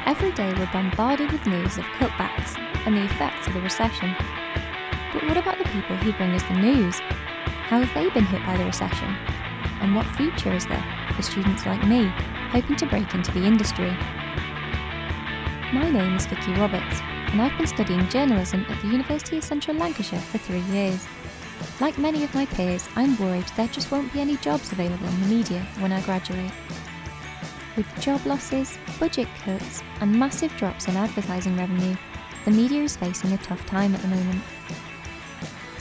Every day we're bombarded with news of cutbacks and the effects of the recession. But what about the people who bring us the news? How have they been hit by the recession? And what future is there for students like me, hoping to break into the industry? My name is Vicki Roberts, and I've been studying journalism at the University of Central Lancashire for 3 years. Like many of my peers, I'm worried there just won't be any jobs available in the media when I graduate. With job losses, budget cuts, and massive drops in advertising revenue, the media is facing a tough time at the moment.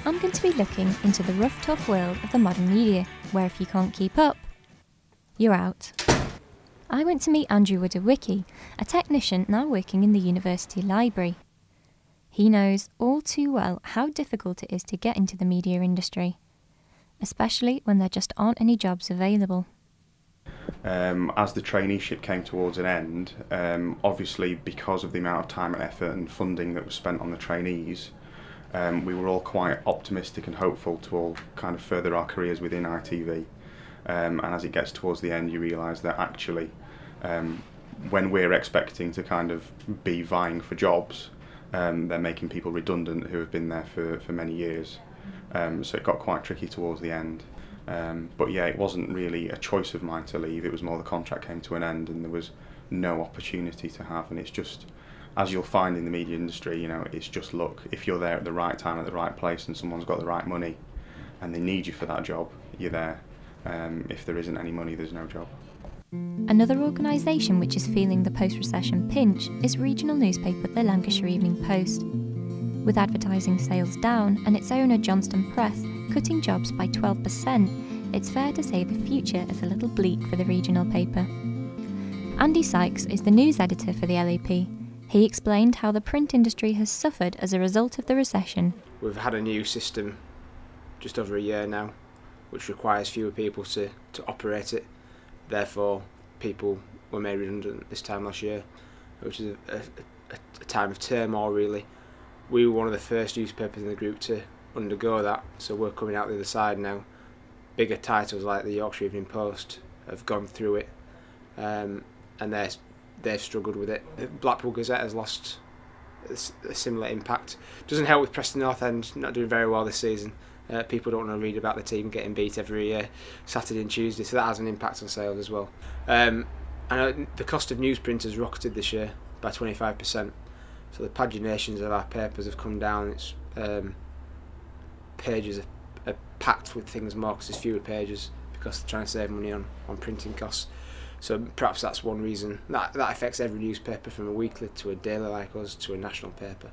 I'm going to be looking into the rough, tough world of the modern media, where if you can't keep up, you're out. I went to meet Andrew Wdowicki, a technician now working in the university library. He knows all too well how difficult it is to get into the media industry, especially when there just aren't any jobs available. As the traineeship came towards an end, obviously because of the amount of time and effort and funding that was spent on the trainees, we were all quite optimistic and hopeful to all kind of further our careers within ITV. And as it gets towards the end, you realise that actually when we're expecting to kind of be vying for jobs, they're making people redundant who have been there for many years. So it got quite tricky towards the end. But yeah, it wasn't really a choice of mine to leave. It was more the contract came to an end and there was no opportunity to have. And it's just, as you'll find in the media industry, you know, it's just luck. If you're there at the right time, at the right place, and someone's got the right money and they need you for that job, you're there. If there isn't any money, there's no job. Another organisation which is feeling the post-recession pinch is regional newspaper the Lancashire Evening Post. With advertising sales down and its owner Johnston Press cutting jobs by 12%, it's fair to say the future is a little bleak for the regional paper. Andy Sykes is the news editor for the LAP. He explained how the print industry has suffered as a result of the recession. We've had a new system just over a year now, which requires fewer people to operate it. Therefore, people were made redundant this time last year, which is a time of turmoil really. We were one of the first newspapers in the group to undergo that, so we're coming out the other side now. Bigger titles like the Yorkshire Evening Post have gone through it, and they've struggled with it. The Blackpool Gazette has lost a similar impact. Doesn't help with Preston North End not doing very well this season. People don't want to read about the team getting beat every Saturday and Tuesday, so that has an impact on sales as well. And the cost of newsprint has rocketed this year by 25%. So the paginations of our papers have come down. It's pages are packed with things more because there's fewer pages because they're trying to save money on printing costs. So perhaps that's one reason. That affects every newspaper from a weekly to a daily like us to a national paper.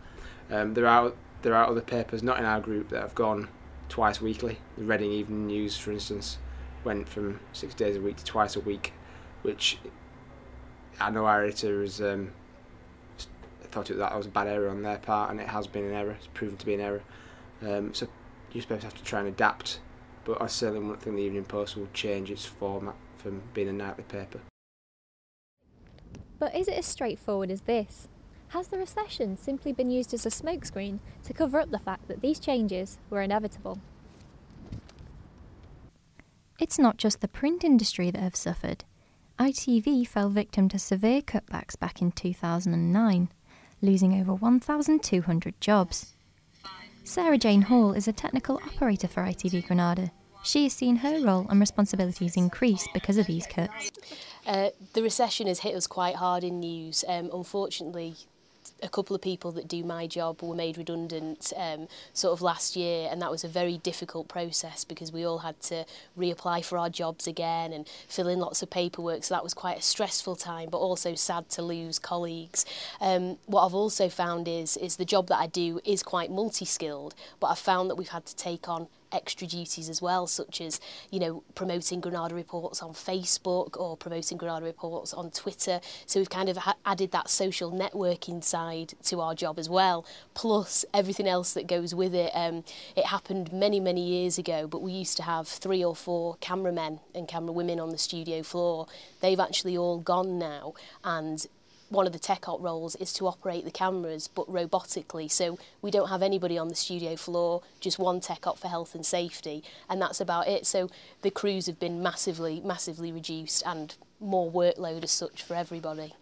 There are other papers not in our group that have gone twice weekly. The Reading Evening News, for instance, went from 6 days a week to twice a week, which I know our editor has thought that was a bad error on their part, and it has been an error. It's proven to be an error. So newspapers have to try and adapt, but I certainly wouldn't think the Evening Post will change its format from being a nightly paper. But is it as straightforward as this? Has the recession simply been used as a smokescreen to cover up the fact that these changes were inevitable? It's not just the print industry that have suffered. ITV fell victim to severe cutbacks back in 2009, losing over 1,200 jobs. Sarah Jane Hall is a technical operator for ITV Granada. She has seen her role and responsibilities increase because of these cuts. The recession has hit us quite hard in news. Unfortunately, a couple of people that do my job were made redundant sort of last year, and that was a very difficult process because we all had to reapply for our jobs again and fill in lots of paperwork, so that was quite a stressful time, but also sad to lose colleagues. What I've also found is the job that I do is quite multi-skilled, but I've found that we've had to take on extra duties as well, such as, you know, promoting Granada reports on Facebook or promoting Granada reports on Twitter. So we've kind of added that social networking side to our job as well, plus everything else that goes with it. It happened many years ago, but we used to have 3 or 4 cameramen and camera women on the studio floor. They've actually all gone now, and one of the tech op roles is to operate the cameras, but robotically. So we don't have anybody on the studio floor, just one tech op for health and safety, and that's about it. So the crews have been massively reduced, and more workload as such for everybody.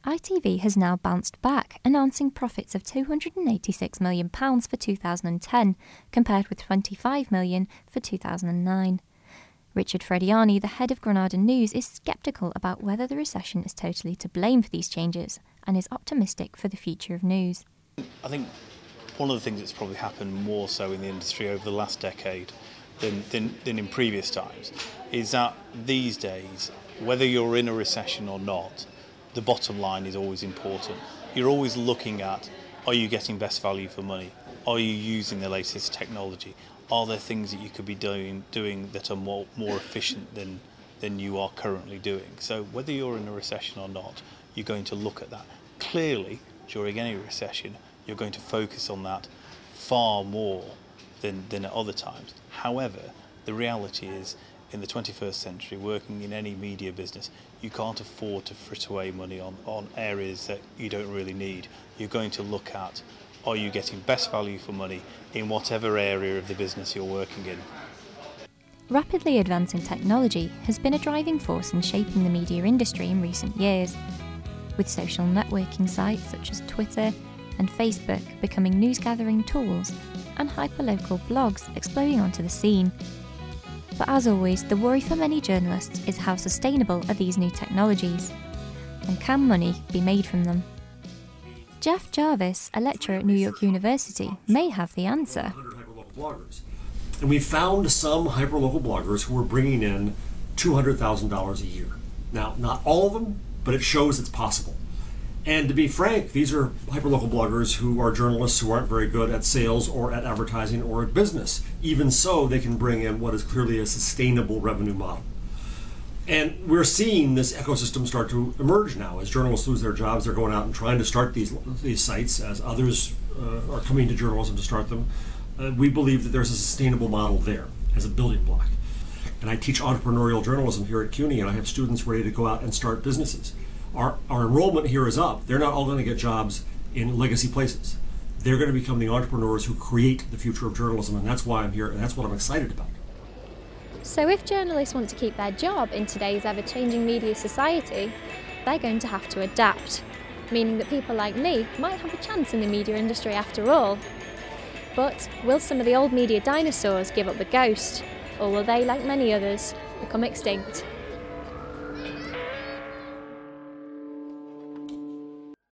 ITV has now bounced back, announcing profits of £286 million for 2010, compared with £25 million for 2009. Richard Frediani, the head of Granada News, is sceptical about whether the recession is totally to blame for these changes, and is optimistic for the future of news. I think one of the things that's probably happened more so in the industry over the last decade than in previous times is that these days, whether you're in a recession or not, the bottom line is always important. You're always looking at, are you getting best value for money? Are you using the latest technology? Are there things that you could be doing that are more efficient than you are currently doing? So whether you're in a recession or not, you're going to look at that. Clearly, during any recession, you're going to focus on that far more than at other times. However, the reality is, in the 21st century, working in any media business, you can't afford to frit away money on areas that you don't really need. You're going to look at, are you getting best value for money in whatever area of the business you're working in? Rapidly advancing technology has been a driving force in shaping the media industry in recent years, with social networking sites such as Twitter and Facebook becoming news-gathering tools, and hyperlocal blogs exploding onto the scene. But as always, the worry for many journalists is how sustainable are these new technologies, and can money be made from them? Jeff Jarvis, a lecturer at New York University, may have the answer. And we found some hyperlocal bloggers who were bringing in $200,000 a year. Now, not all of them, but it shows it's possible. And to be frank, these are hyperlocal bloggers who are journalists who aren't very good at sales or at advertising or at business. Even so, they can bring in what is clearly a sustainable revenue model. And we're seeing this ecosystem start to emerge now. As journalists lose their jobs, they're going out and trying to start these sites. As others are coming to journalism to start them, we believe that there's a sustainable model there as a building block. And I teach entrepreneurial journalism here at CUNY, and I have students ready to go out and start businesses. Our enrollment here is up. They're not all going to get jobs in legacy places. They're going to become the entrepreneurs who create the future of journalism, and that's why I'm here, and that's what I'm excited about. So if journalists want to keep their job in today's ever-changing media society, they're going to have to adapt, meaning that people like me might have a chance in the media industry after all. But will some of the old media dinosaurs give up the ghost, or will they, like many others, become extinct?